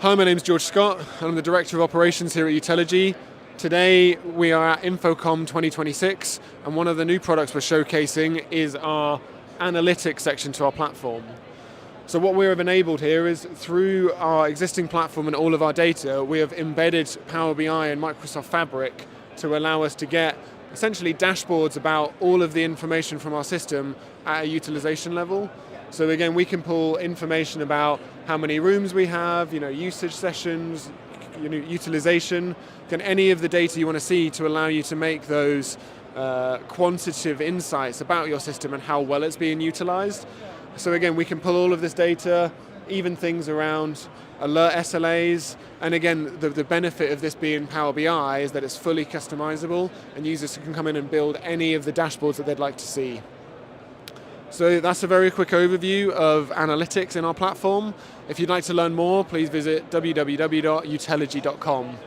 Hi, my name is George Scott, and I'm the Director of Operations here at Utelogy. Today we are at InfoComm 2026, and one of the new products we're showcasing is our analytics section to our platform. So what we have enabled here is, through our existing platform and all of our data, we have embedded Power BI and Microsoft Fabric to allow us to get essentially dashboards about all of the information from our system at a utilization level. So again, we can pull information about how many rooms we have, usage sessions, utilization, and any of the data you want to see to allow you to make those quantitative insights about your system and how well it's being utilized. So again, we can pull all of this data, even things around alert SLAs, and again, the benefit of this being Power BI is that it's fully customizable and users can come in and build any of the dashboards that they'd like to see. So that's a very quick overview of analytics in our platform. If you'd like to learn more, please visit www.utelogy.com.